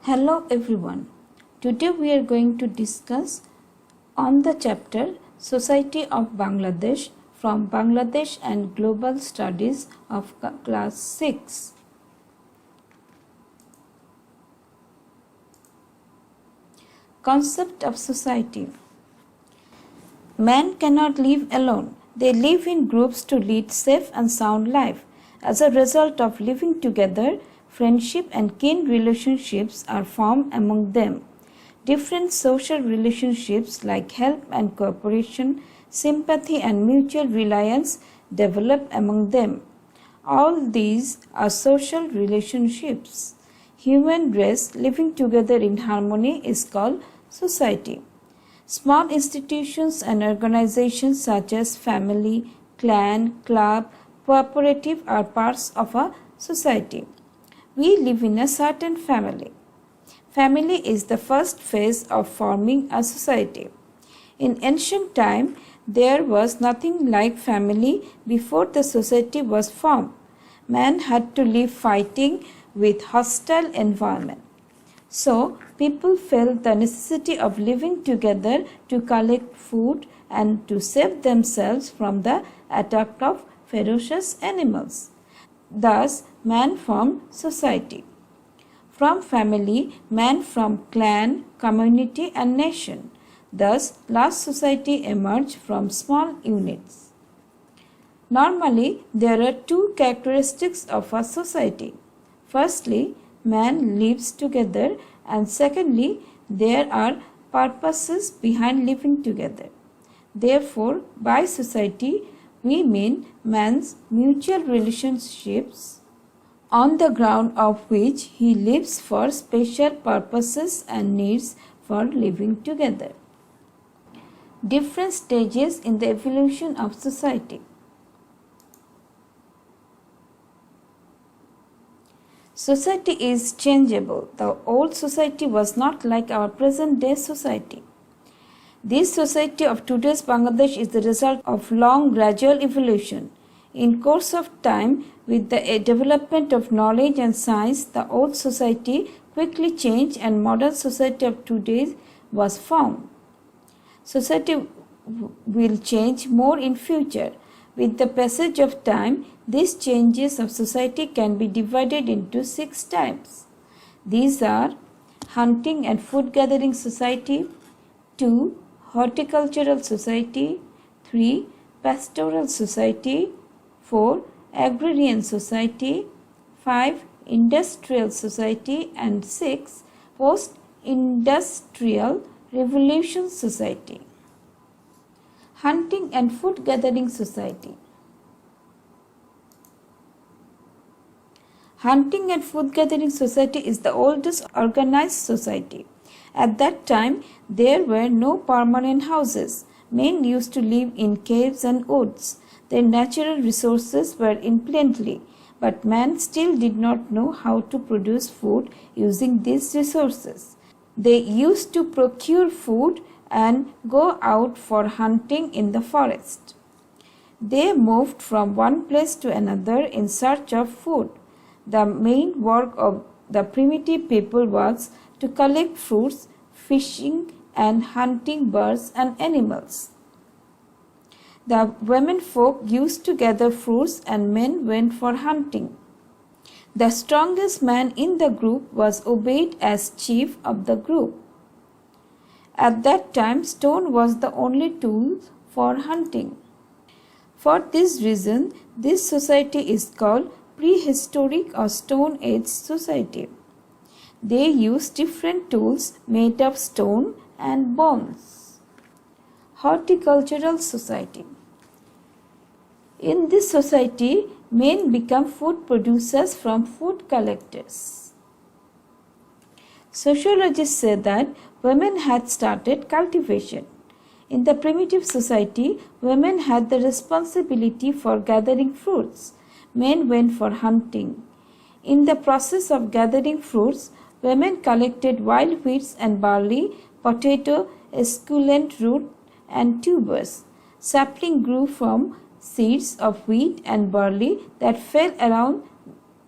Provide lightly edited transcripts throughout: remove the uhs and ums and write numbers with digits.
Hello everyone. Today we are going to discuss on the chapter Society of Bangladesh from Bangladesh and Global Studies of class 6. Concept of society. Man cannot live alone. They live in groups to lead safe and sound life. As a result of living together, friendship and kin relationships are formed among them. Different social relationships like help and cooperation, sympathy and mutual reliance develop among them. All these are social relationships. Human race living together in harmony is called society. Small institutions and organizations such as family, clan, club, cooperative are parts of a society. We live in a certain family. Family is the first phase of forming a society. In ancient time, there was nothing like family before the society was formed. Man had to live fighting with hostile environment. So, people felt the necessity of living together to collect food and to save themselves from the attack of ferocious animals. Thus, man formed society. From family, man formed clan, community and nation. Thus, large society emerged from small units. Normally, there are two characteristics of a society. Firstly, man lives together, and secondly, there are purposes behind living together. Therefore, by society, we mean man's mutual relationships on the ground of which he lives for special purposes and needs for living together. Different stages in the evolution of society. Society is changeable. The old society was not like our present day society. This society of today's Bangladesh is the result of long gradual evolution. In course of time, with the development of knowledge and science, the old society quickly changed and modern society of today was formed. Society will change more in future. With the passage of time, these changes of society can be divided into 6 types. These are hunting and food gathering society, 2. Horticultural society, 3. Pastoral society, 4. Agrarian society, 5. Industrial society and 6. Post-industrial revolution society. Hunting and food gathering society. Hunting and food gathering society is the oldest organized society. At that time, there were no permanent houses. Men used to live in caves and woods. Their natural resources were in plenty, but man still did not know how to produce food using these resources. They used to procure food and go out for hunting in the forest. They moved from one place to another in search of food. The main work of the primitive people was to collect fruits, fishing and hunting birds and animals. The women folk used to gather fruits and men went for hunting. The strongest man in the group was obeyed as chief of the group. At that time, stone was the only tool for hunting. For this reason, this society is called prehistoric or Stone Age society. They use different tools made of stone and bones. Horticultural society. In this society, men become food producers from food collectors. Sociologists say that women had started cultivation. In the primitive society, women had the responsibility for gathering fruits. Men went for hunting. In the process of gathering fruits, women collected wild wheats and barley, potato, esculent root and tubers. Sapling grew from seeds of wheat and barley that fell around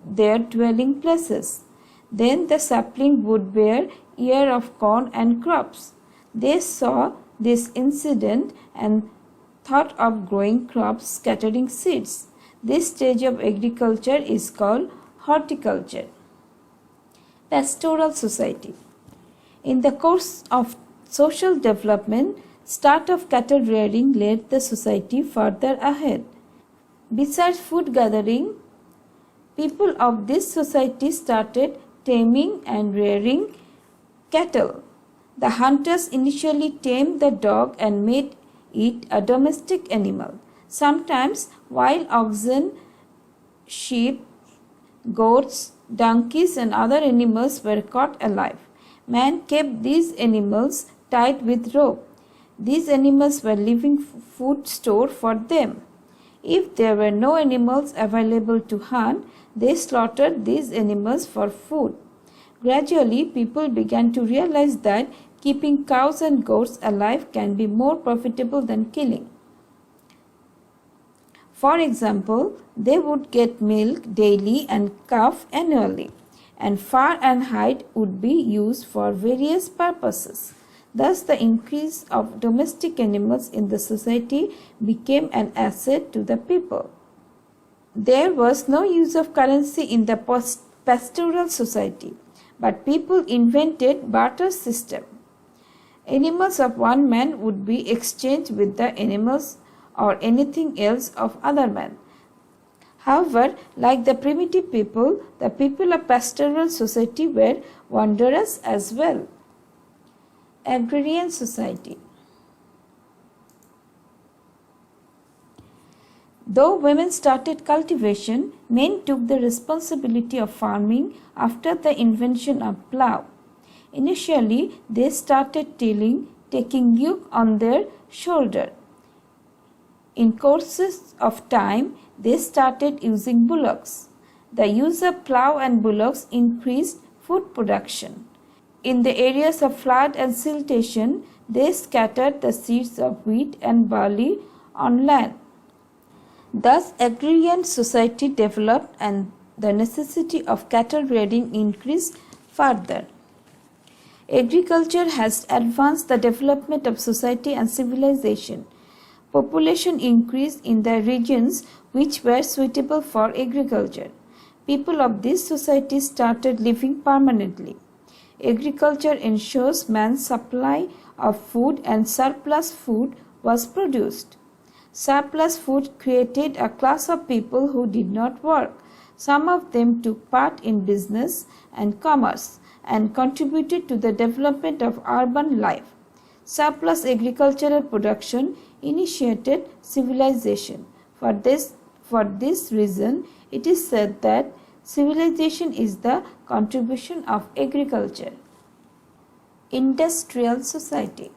their dwelling places. Then the sapling would bear ear of corn and crops. They saw this incident and thought of growing crops, scattering seeds. This stage of agriculture is called horticulture. Pastoral society. In the course of social development, start of cattle rearing led the society further ahead. Besides food gathering, people of this society started taming and rearing cattle. The hunters initially tamed the dog and made it a domestic animal. Sometimes wild oxen, sheep, goats, donkeys and other animals were caught alive. Man kept these animals tied with rope. These animals were living food store for them. If there were no animals available to hunt, they slaughtered these animals for food. Gradually, people began to realize that keeping cows and goats alive can be more profitable than killing. For example, they would get milk daily and calf annually, and fur and hide would be used for various purposes. Thus, the increase of domestic animals in the society became an asset to the people. There was no use of currency in the pastoral society, but people invented barter system. Animals of one man would be exchanged with the animals or anything else of other men. However, like the primitive people of pastoral society were wanderers as well. Agrarian society. Though women started cultivation, men took the responsibility of farming after the invention of plough. Initially, they started tilling, taking yoke on their shoulder. In courses of time, they started using bullocks. The use of plough and bullocks increased food production. In the areas of flood and siltation, they scattered the seeds of wheat and barley on land. Thus, agrarian society developed and the necessity of cattle rearing increased further. Agriculture has advanced the development of society and civilization. Population increased in the regions which were suitable for agriculture. People of these societies started living permanently. Agriculture ensures man's supply of food and surplus food was produced. Surplus food created a class of people who did not work. Some of them took part in business and commerce and contributed to the development of urban life. Surplus agricultural production initiated civilization. For this reason, it is said that civilization is the contribution of agriculture. Industrial society.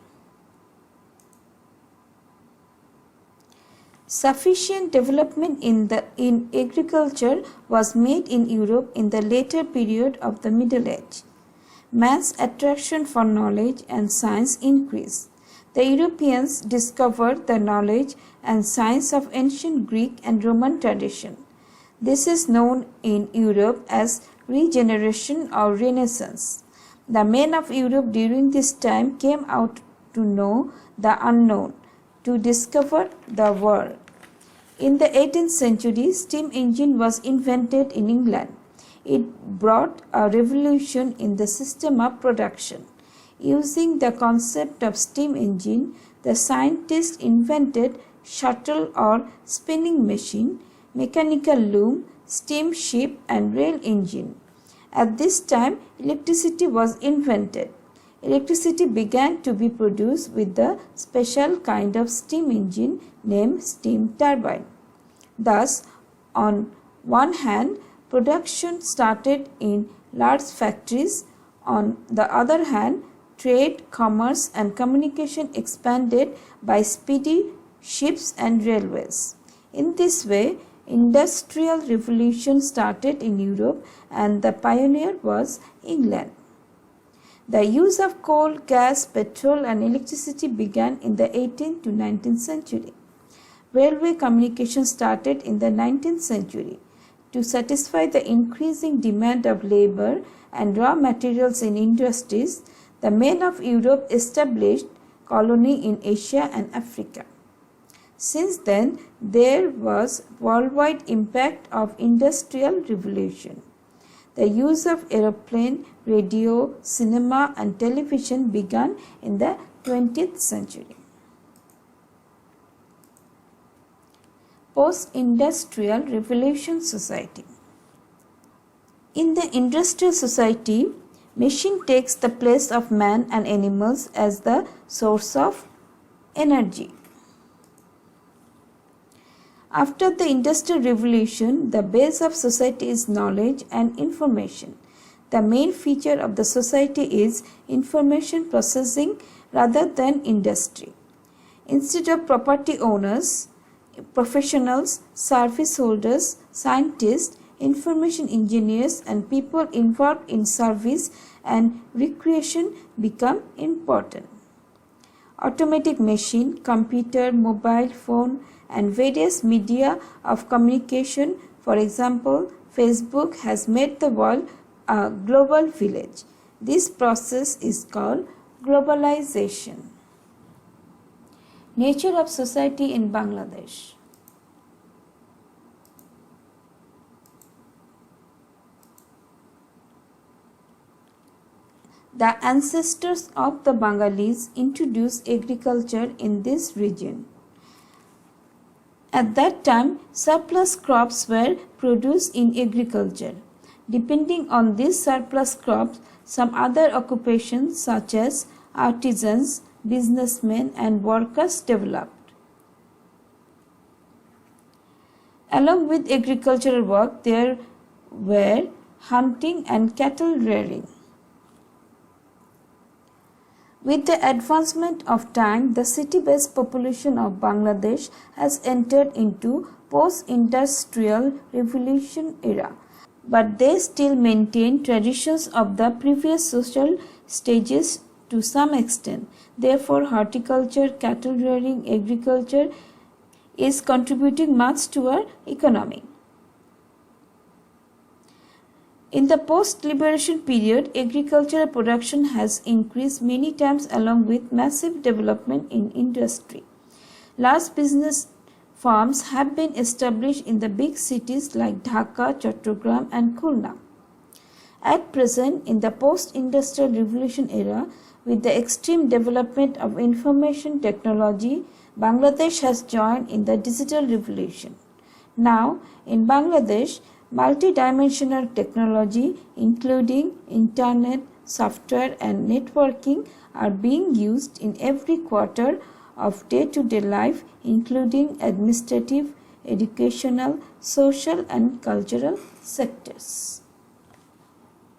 Sufficient development in agriculture was made in Europe in the later period of the Middle Age. Man's attraction for knowledge and science increased. The Europeans discovered the knowledge and science of ancient Greek and Roman tradition. This is known in Europe as regeneration or Renaissance. The men of Europe during this time came out to know the unknown, to discover the world. In the 18th century, steam engine was invented in England. It brought a revolution in the system of production. Using the concept of steam engine, the scientists invented shuttle or spinning machine, mechanical loom, steamship and rail engine. At this time, electricity was invented. Electricity began to be produced with the special kind of steam engine named steam turbine. Thus, on one hand, production started in large factories. On the other hand, trade, commerce and communication expanded by speedy ships and railways. In this way, industrial revolution started in Europe and the pioneer was England. The use of coal, gas, petrol and electricity began in the 18th to 19th century. Railway communication started in the 19th century. To satisfy the increasing demand of labor and raw materials in industries, the men of Europe established colony in Asia and Africa. Since then, there was worldwide impact of industrial revolution. The use of aeroplane, radio, cinema and television began in the 20th century. Post-industrial revolution society. In the industrial society, machine takes the place of man and animals as the source of energy. After the Industrial Revolution, the base of society is knowledge and information. The main feature of the society is information processing rather than industry. Instead of property owners, professionals, service holders, scientists, information engineers and people involved in service and recreation become important. Automatic machine, computer, mobile phone and various media of communication, for example, Facebook has made the world a global village. This process is called globalization. Nature of society in Bangladesh. The ancestors of the Bengalis introduced agriculture in this region. At that time, surplus crops were produced in agriculture. Depending on these surplus crops, some other occupations such as artisans, businessmen and workers developed. Along with agricultural work, there were hunting and cattle rearing. With the advancement of time, the city-based population of Bangladesh has entered into post-industrial revolution era, but they still maintain traditions of the previous social stages to some extent. Therefore, horticulture, cattle rearing, agriculture is contributing much to our economy. In the post-liberation period, agricultural production has increased many times along with massive development in industry. Large business farms have been established in the big cities like Dhaka, Chattogram and Khulna. At present, in the post-industrial revolution era, with the extreme development of information technology, Bangladesh has joined in the digital revolution. Now, in Bangladesh, multi-dimensional technology including internet, software and networking are being used in every quarter of day-to-day life including administrative, educational, social and cultural sectors.